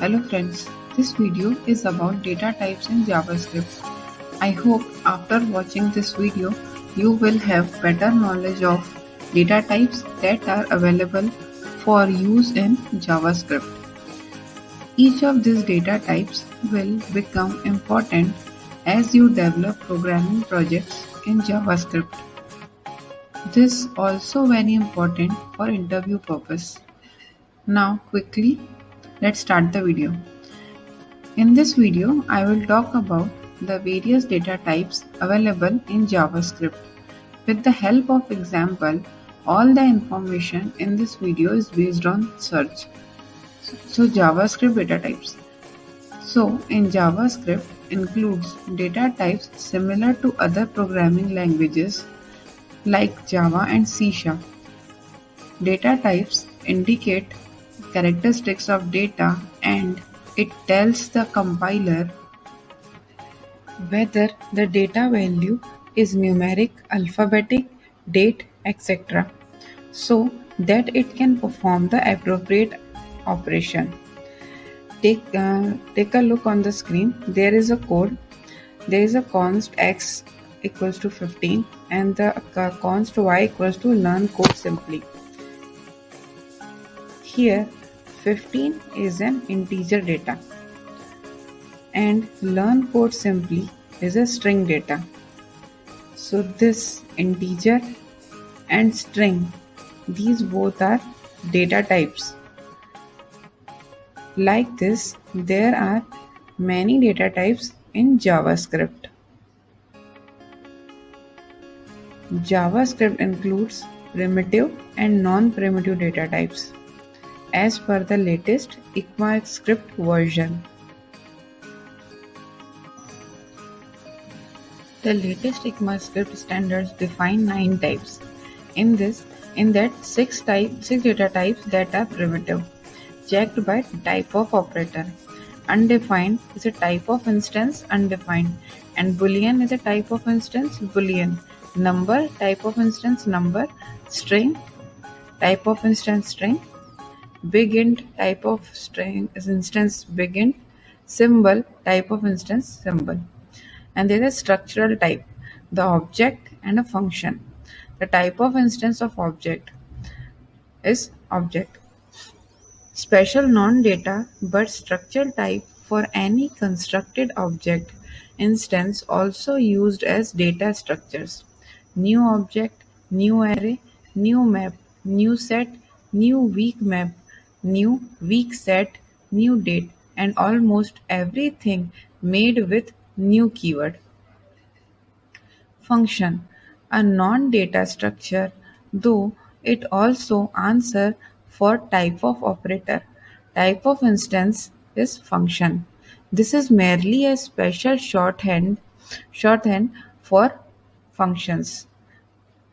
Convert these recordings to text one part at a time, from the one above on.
Hello friends, this video is about data types in JavaScript. I hope after watching this video, you will have better knowledge of data types that are available for use in JavaScript. Each of these data types will become important as you develop programming projects in JavaScript. This also very important for interview purpose. Now quickly, let's start the video. In this video, I will talk about the various data types available in JavaScript. With the help of example, all the information in this video is based on search. So JavaScript data types. So in JavaScript includes data types similar to other programming languages like Java and C#. Data types indicate characteristics of data and it tells the compiler whether the data value is numeric, alphabetic, date, etc. so that it can perform the appropriate operation. Take a look on the screen. There is a code. There is a const x equals to 15 and the const y equals to learn code simply. Here 15 is an integer data and learn code simply is a string data. So this integer and string, these both are data types. Like this, there are many data types in JavaScript. JavaScript includes primitive and non-primitive data types as per the latest ECMAScript version. The latest ECMAScript standards define 9 types. In that 6 data types that are primitive, checked by type of operator. Undefined is a type of instance, undefined, and Boolean is a type of instance, Boolean. Number, type of instance, number. String, type of instance, string. Big int, type of string is instance, big int. Symbol, type of instance, symbol. And there is a structural type, the object and a function. The type of instance of object is object. Special non-data but structural type for any constructed object instance also used as data structures. New object, new array, new map, new set, new week map, new week set, new date, and almost everything made with new keyword. Function, a non-data structure, though it also answer for type of operator. Type of instance is function. This is merely a special shorthand for functions,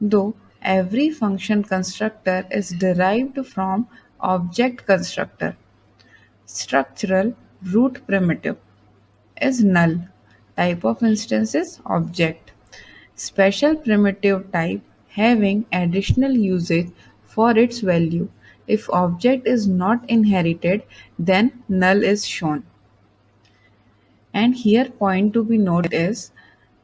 though every function constructor is derived from object constructor. Structural root primitive is null. Type of instance is object. Special primitive type having additional usage for its value. If object is not inherited, then null is shown. And here point to be noted is,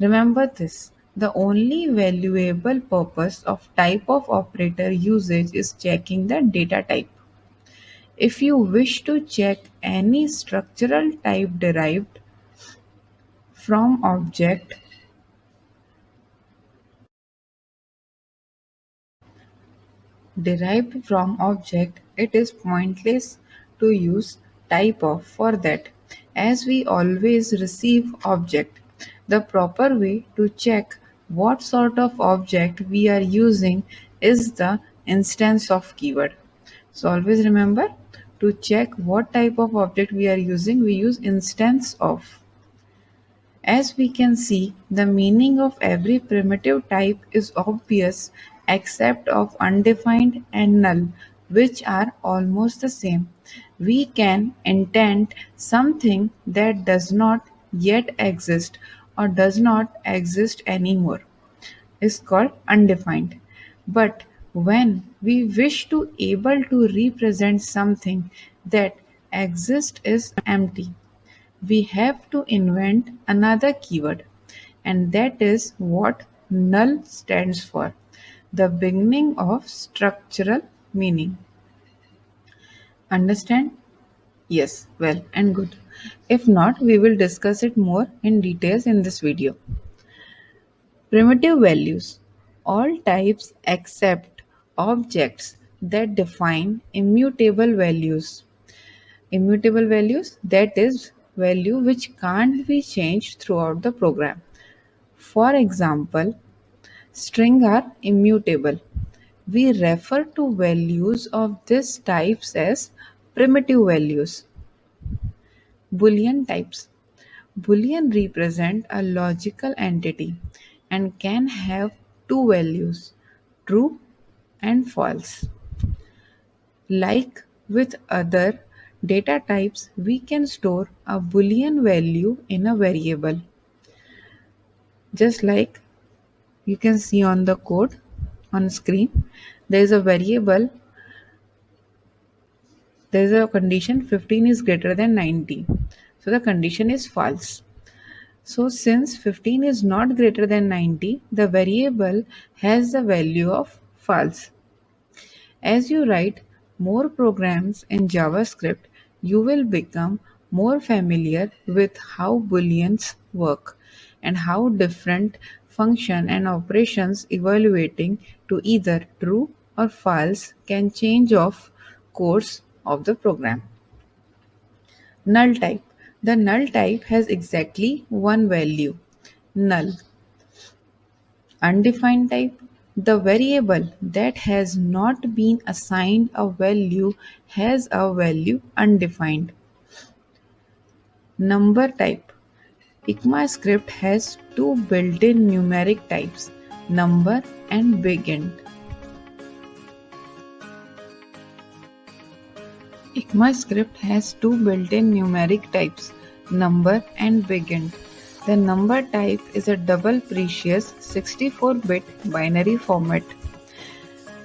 remember this, the only valuable purpose of type of operator usage is checking the data type. If you wish to check any structural type from object, it is pointless to use type of for that, as we always receive object. The proper way to check what sort of object we are using is the instance of keyword. So always remember, to check what type of object we are using, we use instance of. As we can see, the meaning of every primitive type is obvious except of undefined and null, which are almost the same. We can intend something that does not yet exist or does not exist anymore is called undefined. But when we wish to able to represent something that exist is empty. We have to invent another keyword, and that is what null stands for, the beginning of structural meaning. Understand? Yes, well and good. If not, we will discuss it more in details in this video. Primitive values. All types except objects that define immutable values. Immutable values, that is, value which can't be changed throughout the program. For example, strings are immutable. We refer to values of these types as primitive values. Boolean types. Boolean represent a logical entity and can have two values, true and false. Like with other data types, we can store a Boolean value in a variable. Just like you can see on the code on screen, there is a variable, there is a condition 15 is greater than 90. So the condition is false. So since 15 is not greater than 90, the variable has the value of false. As you write more programs in JavaScript, you will become more familiar with how booleans work and how different function and operations evaluating to either true or false can change of course of the program. Null type. The null type has exactly one value, null. Undefined type. The variable that has not been assigned a value has a value undefined. Number type. ECMAScript has two built-in numeric types, number and big int. ECMAScript has two built-in numeric types, number and big int. The number type is a double precious 64-bit binary format.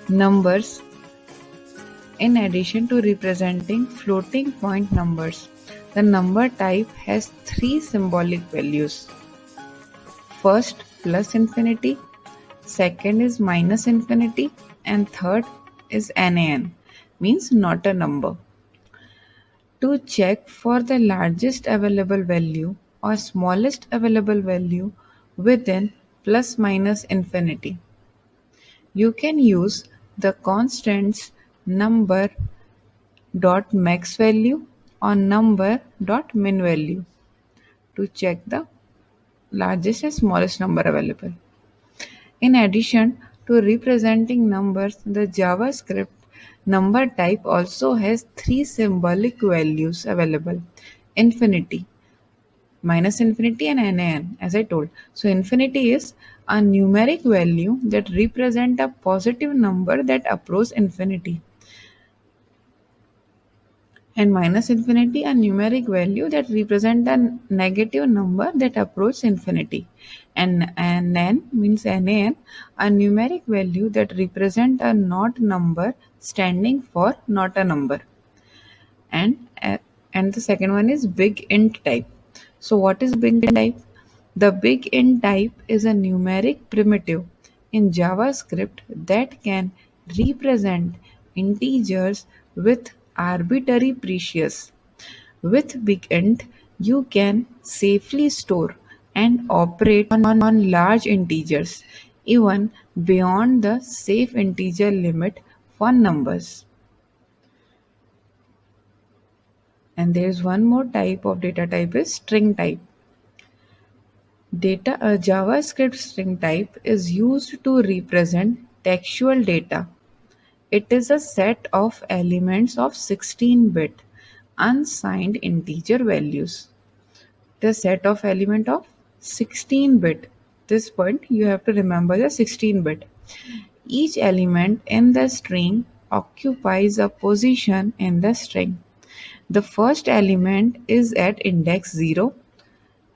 Numbers, in addition to representing floating point numbers, the number type has three symbolic values. First, plus infinity, second is minus infinity, and third is NaN, means not a number. To check for the largest available value or smallest available value within plus minus infinity, you can use the constants number dot max value or number dot min value to check the largest and smallest number available. In addition to representing numbers, the JavaScript number type also has three symbolic values available: infinity, minus infinity, and NaN, as I told. So infinity is a numeric value that represent a positive number that approaches infinity, and minus infinity a numeric value that represent a negative number that approaches infinity, and NaN means NaN, a numeric value that represent a not number standing for not a number, and and the second one is big int type. So what is big int type? The big int type is a numeric primitive in JavaScript that can represent integers with arbitrary precious. With big int, you can safely store and operate on large integers, even beyond the safe integer limit for numbers. And there is one more type of data type is string type. A JavaScript string type is used to represent textual data. It is a set of elements of 16-bit unsigned integer values. The set of element of 16-bit. This point you have to remember the 16-bit. Each element in the string occupies a position in the string. The first element is at index 0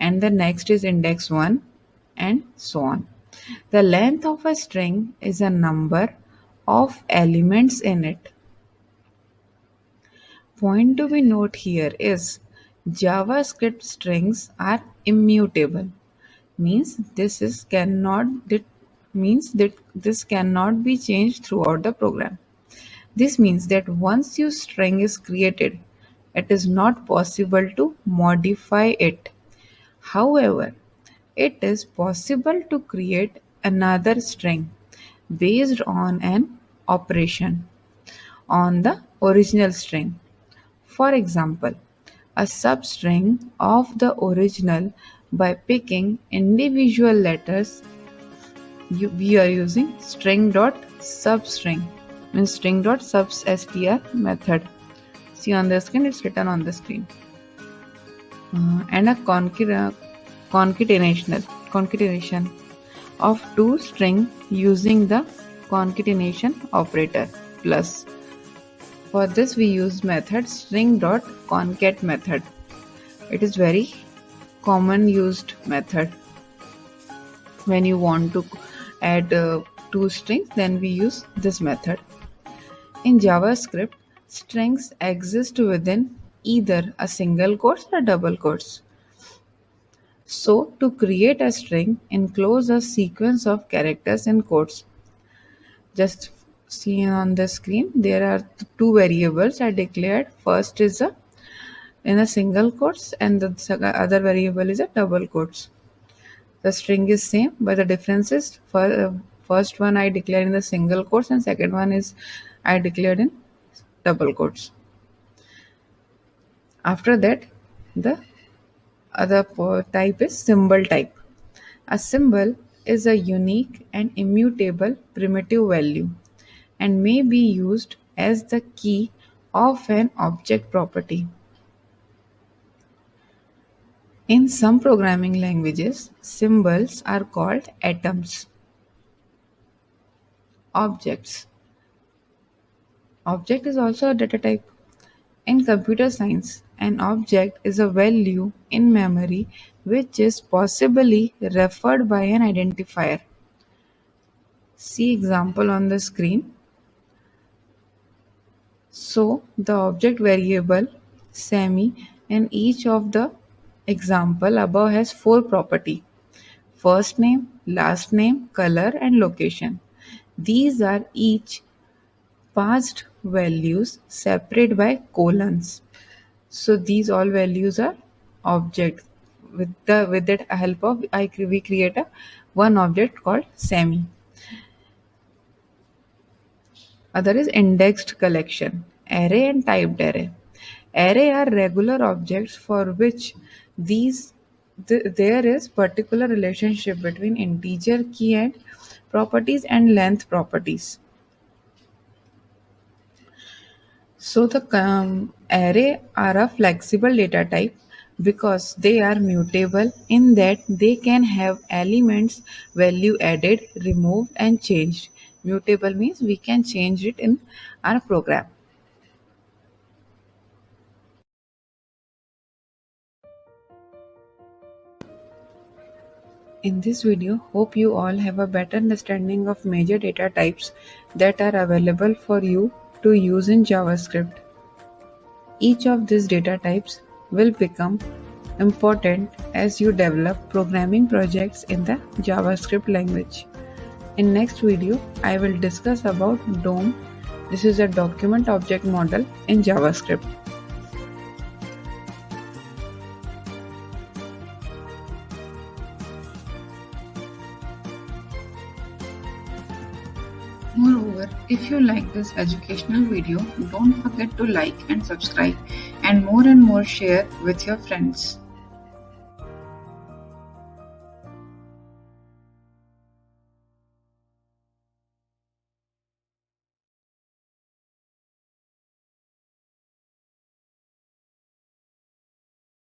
and the next is index 1 and so on. The length of a string is a number of elements in it. Point to be note here is JavaScript strings are immutable. Means this cannot be changed throughout the program. This means that once your string is created, it is not possible to modify it. However, it is possible to create another string based on an operation on the original string. For example, a substring of the original by picking individual letters. We are using string.substring, means string.substr method. See on the screen, it's written on the screen. And a concatenation of two string using the concatenation operator plus. For this we use method string.concat method. It is very common used method. When you want to add two strings, then we use this method. In JavaScript, strings exist within either a single quotes or double quotes. So to create a string, enclose a sequence of characters in quotes. Just see on the screen, there are two variables are declared. First is in a single quotes and the other variable is a double quotes. The string is same, but the difference is first one I declared in the single quotes and second one is I declared in double quotes. After that, the other type is symbol type. A symbol is a unique and immutable primitive value and may be used as the key of an object property. In some programming languages, symbols are called atoms. Objects. Object is also a data type. In computer science, an object is a value in memory which is possibly referred by an identifier. See example on the screen. So the object variable Sammy in each of the example above has four property: first name, last name, color and location. These are each passed values separated by colons. So these all values are objects. With that help of we create a one object called Sammy. Other is indexed collection, array and typed array. Array are regular objects for which there is particular relationship between integer key and properties and length properties. So the array are a flexible data type because they are mutable in that they can have elements value added, removed and changed. Mutable means we can change it in our program. In this video, hope you all have a better understanding of major data types that are available for you to use in JavaScript. Each of these data types will become important as you develop programming projects in the JavaScript language. In next video, I will discuss about DOM. This is a document object model in JavaScript. Moreover, if you like this educational video, don't forget to like and subscribe and more share with your friends.